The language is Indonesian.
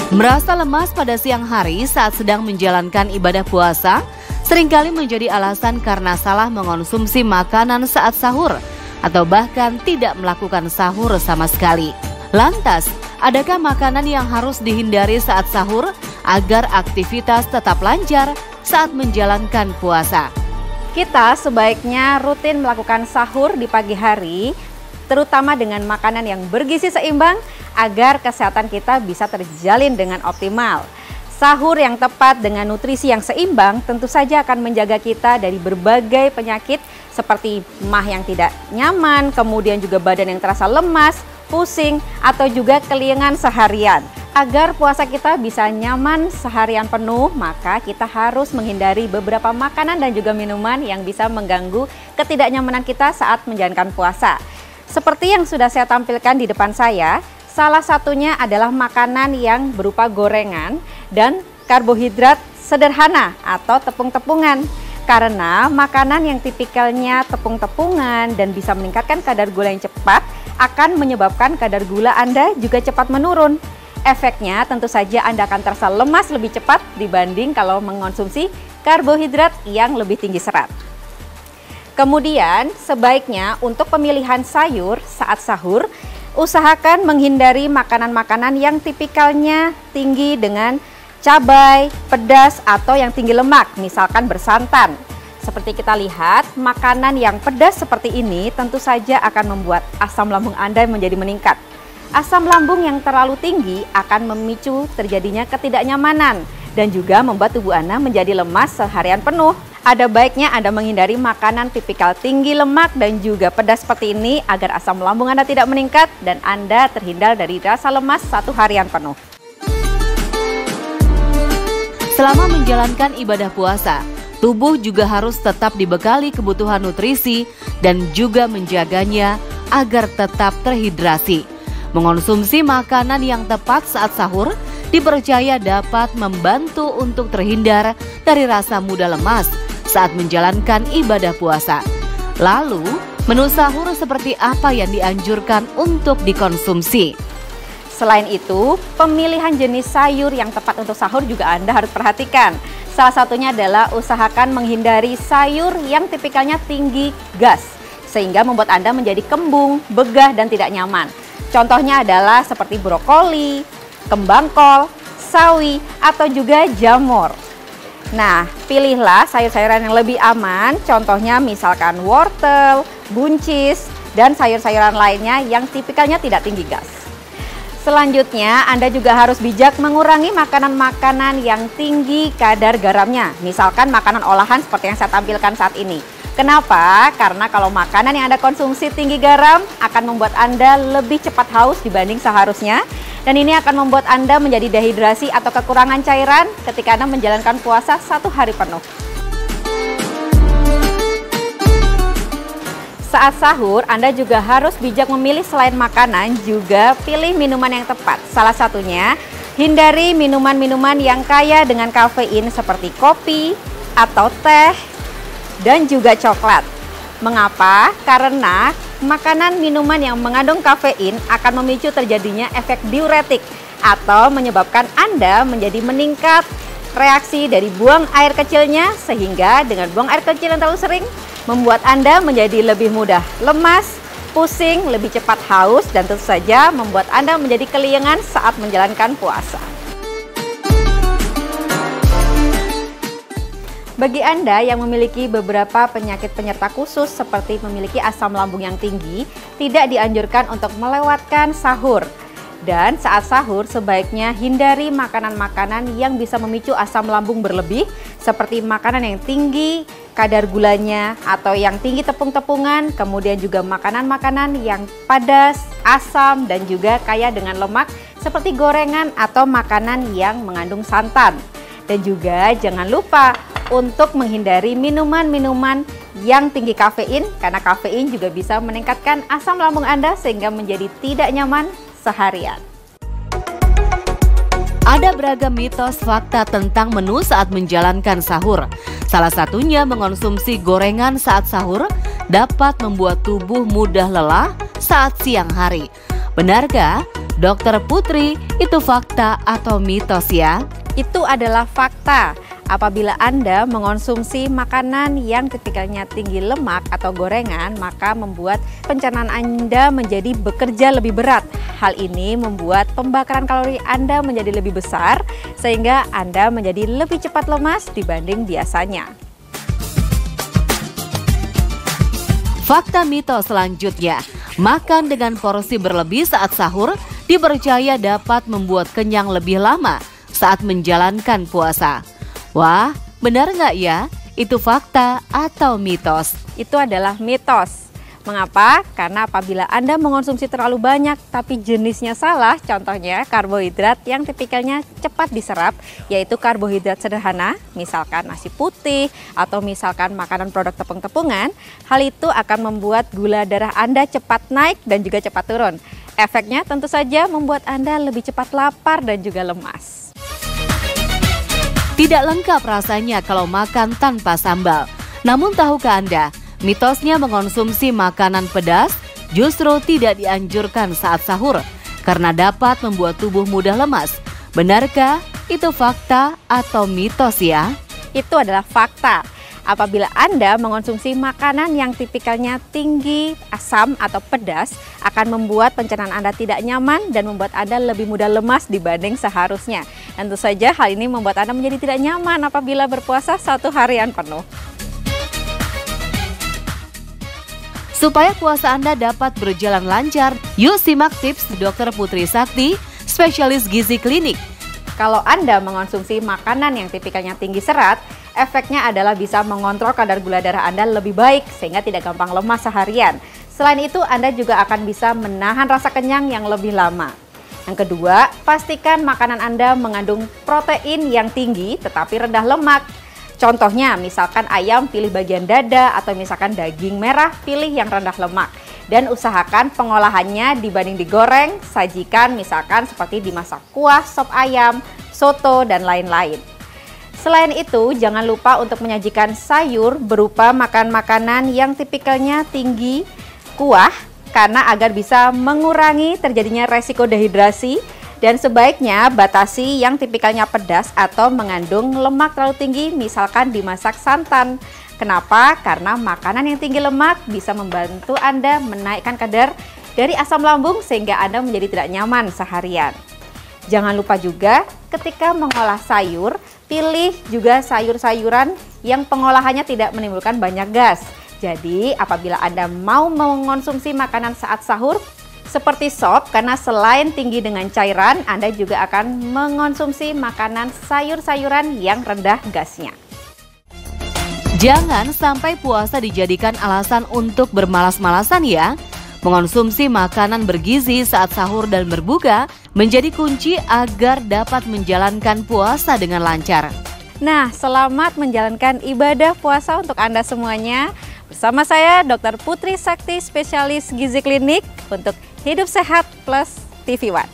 Merasa lemas pada siang hari saat sedang menjalankan ibadah puasa seringkali menjadi alasan karena salah mengonsumsi makanan saat sahur atau bahkan tidak melakukan sahur sama sekali. Lantas, adakah makanan yang harus dihindari saat sahur agar aktivitas tetap lancar saat menjalankan puasa? Kita sebaiknya rutin melakukan sahur di pagi hari, terutama dengan makanan yang bergizi seimbang agar kesehatan kita bisa terjalin dengan optimal. Sahur yang tepat dengan nutrisi yang seimbang tentu saja akan menjaga kita dari berbagai penyakit seperti mah yang tidak nyaman, kemudian juga badan yang terasa lemas, pusing, atau juga kelingan seharian. Agar puasa kita bisa nyaman seharian penuh, maka kita harus menghindari beberapa makanan dan juga minuman yang bisa mengganggu ketidaknyamanan kita saat menjalankan puasa. Seperti yang sudah saya tampilkan di depan saya, salah satunya adalah makanan yang berupa gorengan dan karbohidrat sederhana atau tepung-tepungan. Karena makanan yang tipikalnya tepung-tepungan dan bisa meningkatkan kadar gula yang cepat akan menyebabkan kadar gula Anda juga cepat menurun. Efeknya tentu saja Anda akan terasa lemas lebih cepat dibanding kalau mengonsumsi karbohidrat yang lebih tinggi serat. Kemudian sebaiknya untuk pemilihan sayur saat sahur, usahakan menghindari makanan-makanan yang tipikalnya tinggi dengan cabai, pedas, atau yang tinggi lemak, misalkan bersantan. Seperti kita lihat, makanan yang pedas seperti ini tentu saja akan membuat asam lambung Anda menjadi meningkat. Asam lambung yang terlalu tinggi akan memicu terjadinya ketidaknyamanan dan juga membuat tubuh Anda menjadi lemas seharian penuh. Ada baiknya Anda menghindari makanan tipikal tinggi lemak dan juga pedas seperti ini agar asam lambung Anda tidak meningkat dan Anda terhindar dari rasa lemas satu harian penuh. Selama menjalankan ibadah puasa, tubuh juga harus tetap dibekali kebutuhan nutrisi dan juga menjaganya agar tetap terhidrasi. Mengonsumsi makanan yang tepat saat sahur dipercaya dapat membantu untuk terhindar dari rasa mudah lemas saat menjalankan ibadah puasa. Lalu, menu sahur seperti apa yang dianjurkan untuk dikonsumsi? Selain itu, pemilihan jenis sayur yang tepat untuk sahur juga Anda harus perhatikan. Salah satunya adalah usahakan menghindari sayur yang tipikalnya tinggi gas, sehingga membuat Anda menjadi kembung, begah, dan tidak nyaman. Contohnya adalah seperti brokoli, kembang kol, sawi, atau juga jamur. Nah, pilihlah sayur-sayuran yang lebih aman, contohnya misalkan wortel, buncis, dan sayur-sayuran lainnya yang tipikalnya tidak tinggi gas. Selanjutnya, Anda juga harus bijak mengurangi makanan-makanan yang tinggi kadar garamnya, misalkan makanan olahan seperti yang saya tampilkan saat ini. Kenapa? Karena kalau makanan yang Anda konsumsi tinggi garam akan membuat Anda lebih cepat haus dibanding seharusnya. Dan ini akan membuat Anda menjadi dehidrasi atau kekurangan cairan ketika Anda menjalankan puasa satu hari penuh. Saat sahur, Anda juga harus bijak memilih selain makanan, juga pilih minuman yang tepat. Salah satunya, hindari minuman-minuman yang kaya dengan kafein seperti kopi atau teh dan juga coklat. Mengapa? Karena makanan minuman yang mengandung kafein akan memicu terjadinya efek diuretik atau menyebabkan Anda menjadi meningkat reaksi dari buang air kecilnya, sehingga dengan buang air kecil yang terlalu sering membuat Anda menjadi lebih mudah lemas, pusing, lebih cepat haus, dan tentu saja membuat Anda menjadi kelingan saat menjalankan puasa. Bagi Anda yang memiliki beberapa penyakit penyerta khusus seperti memiliki asam lambung yang tinggi, tidak dianjurkan untuk melewatkan sahur. Dan saat sahur sebaiknya hindari makanan-makanan yang bisa memicu asam lambung berlebih seperti makanan yang tinggi kadar gulanya atau yang tinggi tepung-tepungan, kemudian juga makanan-makanan yang padas, asam, dan juga kaya dengan lemak seperti gorengan atau makanan yang mengandung santan. Dan juga jangan lupa untuk menghindari minuman-minuman yang tinggi kafein, karena kafein juga bisa meningkatkan asam lambung Anda sehingga menjadi tidak nyaman seharian. Ada beragam mitos fakta tentang menu saat menjalankan sahur. Salah satunya mengonsumsi gorengan saat sahur dapat membuat tubuh mudah lelah saat siang hari. Benarkah Dokter Putri, itu fakta atau mitos ya? Itu adalah fakta. Apabila Anda mengonsumsi makanan yang tipikalnya tinggi lemak atau gorengan, maka membuat pencernaan Anda menjadi bekerja lebih berat. Hal ini membuat pembakaran kalori Anda menjadi lebih besar, sehingga Anda menjadi lebih cepat lemas dibanding biasanya. Fakta mitos selanjutnya, makan dengan porsi berlebih saat sahur dipercaya dapat membuat kenyang lebih lama saat menjalankan puasa. Wah, benar nggak ya? Itu fakta atau mitos? Itu adalah mitos. Mengapa? Karena apabila Anda mengonsumsi terlalu banyak tapi jenisnya salah, contohnya karbohidrat yang tipikalnya cepat diserap, yaitu karbohidrat sederhana, misalkan nasi putih atau misalkan makanan produk tepung-tepungan, hal itu akan membuat gula darah Anda cepat naik dan juga cepat turun. Efeknya tentu saja membuat Anda lebih cepat lapar dan juga lemas. Tidak lengkap rasanya kalau makan tanpa sambal. Namun tahukah Anda, mitosnya mengonsumsi makanan pedas justru tidak dianjurkan saat sahur karena dapat membuat tubuh mudah lemas. Benarkah itu fakta atau mitos ya? Itu adalah fakta. Apabila Anda mengonsumsi makanan yang tipikalnya tinggi asam atau pedas, akan membuat pencernaan Anda tidak nyaman dan membuat Anda lebih mudah lemas dibanding seharusnya. Tentu saja hal ini membuat Anda menjadi tidak nyaman apabila berpuasa satu harian penuh. Supaya puasa Anda dapat berjalan lancar, yuk simak tips Dokter Putri Sakti, spesialis gizi klinik. Kalau Anda mengonsumsi makanan yang tipikalnya tinggi serat, efeknya adalah bisa mengontrol kadar gula darah Anda lebih baik sehingga tidak gampang lemas seharian. Selain itu, Anda juga akan bisa menahan rasa kenyang yang lebih lama. Yang kedua, pastikan makanan Anda mengandung protein yang tinggi tetapi rendah lemak. Contohnya, misalkan ayam pilih bagian dada atau misalkan daging merah pilih yang rendah lemak. Dan usahakan pengolahannya dibanding digoreng, sajikan misalkan seperti dimasak kuah, sop ayam, soto, dan lain-lain. Selain itu, jangan lupa untuk menyajikan sayur berupa makanan yang tipikalnya tinggi kuah karena agar bisa mengurangi terjadinya resiko dehidrasi, dan sebaiknya batasi yang tipikalnya pedas atau mengandung lemak terlalu tinggi, misalkan dimasak santan. Kenapa? Karena makanan yang tinggi lemak bisa membantu Anda menaikkan kadar dari asam lambung sehingga Anda menjadi tidak nyaman seharian. Jangan lupa juga ketika mengolah sayur, pilih juga sayur-sayuran yang pengolahannya tidak menimbulkan banyak gas. Jadi apabila Anda mau mengonsumsi makanan saat sahur seperti sop, karena selain tinggi dengan cairan, Anda juga akan mengonsumsi makanan sayur-sayuran yang rendah gasnya. Jangan sampai puasa dijadikan alasan untuk bermalas-malasan ya. Mengonsumsi makanan bergizi saat sahur dan berbuka menjadi kunci agar dapat menjalankan puasa dengan lancar. Nah, selamat menjalankan ibadah puasa untuk Anda semuanya. Bersama saya Dr. Putri Sakti, spesialis gizi klinik untuk Hidup Sehat Plus TV One.